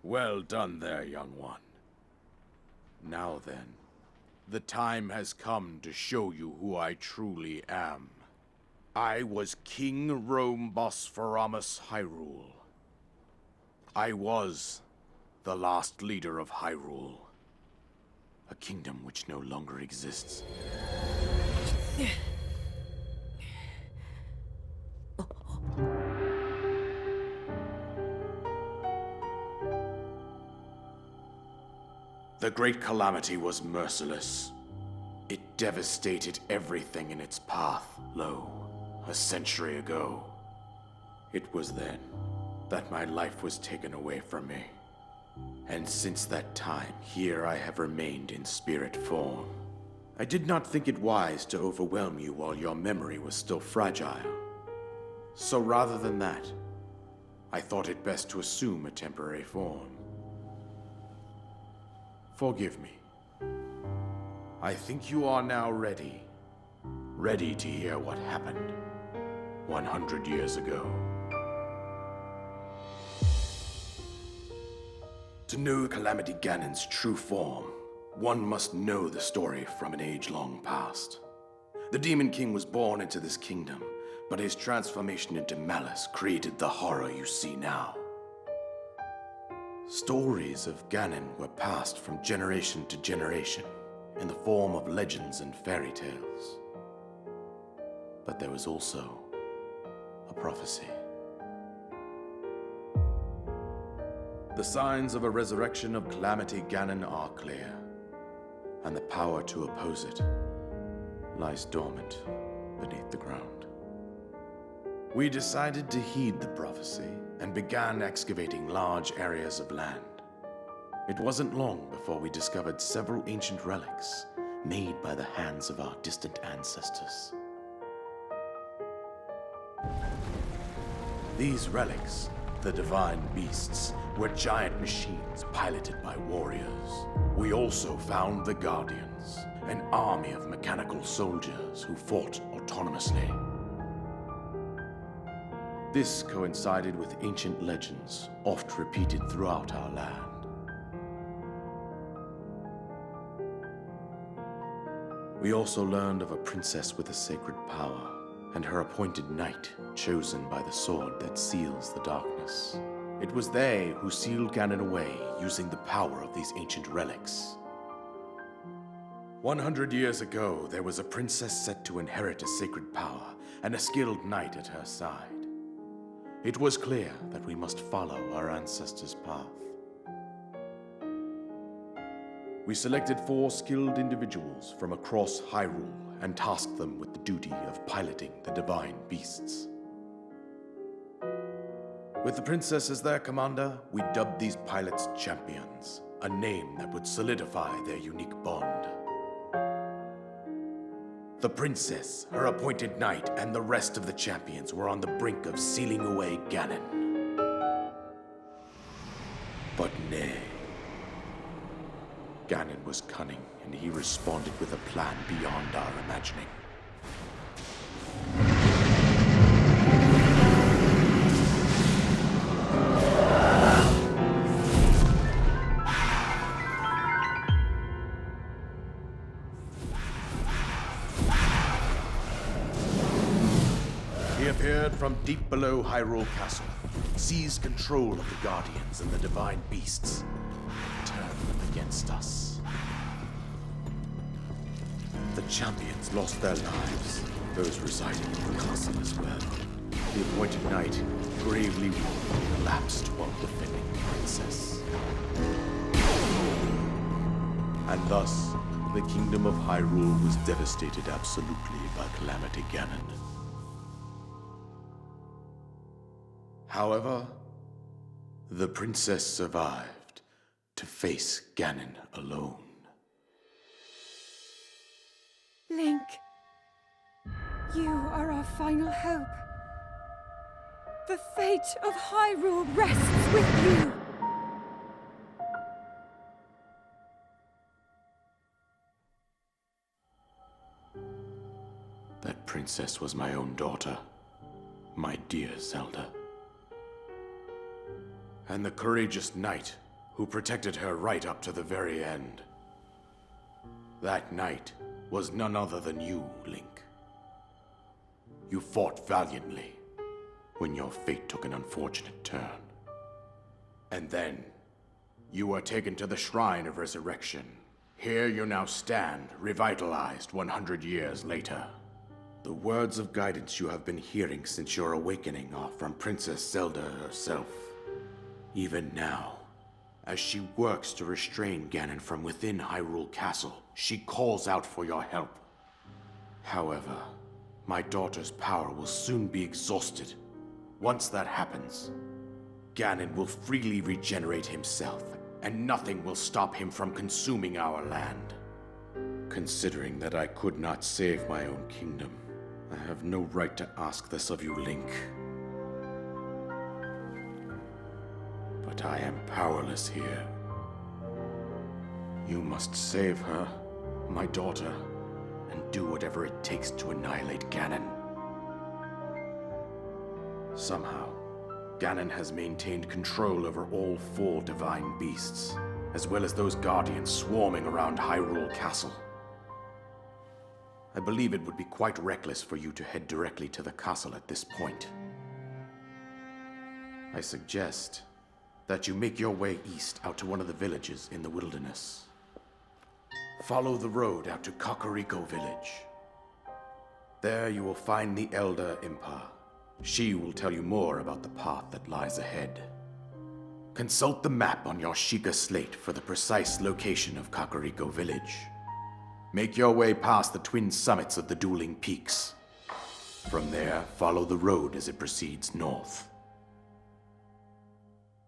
Well done there, young one. Now then, the time has come to show you who I truly am. I was King Rome Bosphoramos Hyrule. I was the last leader of Hyrule. A kingdom which no longer exists. The Great Calamity was merciless. It devastated everything in its path, a century ago. It was then that my life was taken away from me. And since that time, here I have remained in spirit form. I did not think it wise to overwhelm you while your memory was still fragile. So rather than that, I thought it best to assume a temporary form. Forgive me. I think you are now ready. Ready to hear what happened 100 years ago. To know Calamity Ganon's true form, one must know the story from an age long past. The Demon King was born into this kingdom, but his transformation into malice created the horror you see now. Stories of Ganon were passed from generation to generation in the form of legends and fairy tales. But there was also a prophecy. The signs of a resurrection of Calamity Ganon are clear, and the power to oppose it lies dormant beneath the ground. We decided to heed the prophecy and began excavating large areas of land. It wasn't long before we discovered several ancient relics made by the hands of our distant ancestors. These relics, the divine beasts, were giant machines piloted by warriors. We also found the Guardians, an army of mechanical soldiers who fought autonomously. This coincided with ancient legends, oft repeated throughout our land. We also learned of a princess with a sacred power, and her appointed knight, chosen by the sword that seals the darkness. It was they who sealed Ganon away using the power of these ancient relics. 100 years ago, there was a princess set to inherit a sacred power, and a skilled knight at her side. It was clear that we must follow our ancestors' path. We selected 4 skilled individuals from across Hyrule and tasked them with the duty of piloting the divine beasts. With the princess as their commander, we dubbed these pilots champions, a name that would solidify their unique bond. The princess, her appointed knight, and the rest of the champions were on the brink of sealing away Ganon. But nay. Ganon was cunning, and he responded with a plan beyond our imagining. He appeared from deep below Hyrule Castle, seized control of the Guardians and the divine beasts, and turned them against us. The champions lost their lives, those residing in the castle as well. The appointed knight, gravely wounded, collapsed while defending the princess. And thus, the kingdom of Hyrule was devastated absolutely by Calamity Ganon. However, the princess survived to face Ganon alone. Link, you are our final hope. The fate of Hyrule rests with you. That princess was my own daughter, my dear Zelda. and the courageous knight who protected her right up to the very end. That knight was none other than you, Link. You fought valiantly when your fate took an unfortunate turn. And then, you were taken to the Shrine of Resurrection. Here you now stand, revitalized 100 years later. The words of guidance you have been hearing since your awakening are from Princess Zelda herself. Even now, as she works to restrain Ganon from within Hyrule Castle, she calls out for your help. However, my daughter's power will soon be exhausted. Once that happens, Ganon will freely regenerate himself, and nothing will stop him from consuming our land. Considering that I could not save my own kingdom, I have no right to ask this of you, Link. But I am powerless here. You must save her, my daughter, and do whatever it takes to annihilate Ganon. Somehow, Ganon has maintained control over all 4 divine beasts, as well as those guardians swarming around Hyrule Castle. I believe it would be quite reckless for you to head directly to the castle at this point. I suggest that you make your way east out to one of the villages in the wilderness. Follow the road out to Kakariko Village. There you will find the Elder Impa. She will tell you more about the path that lies ahead. Consult the map on your Sheikah slate for the precise location of Kakariko Village. Make your way past the twin summits of the dueling peaks. From there, follow the road as it proceeds north.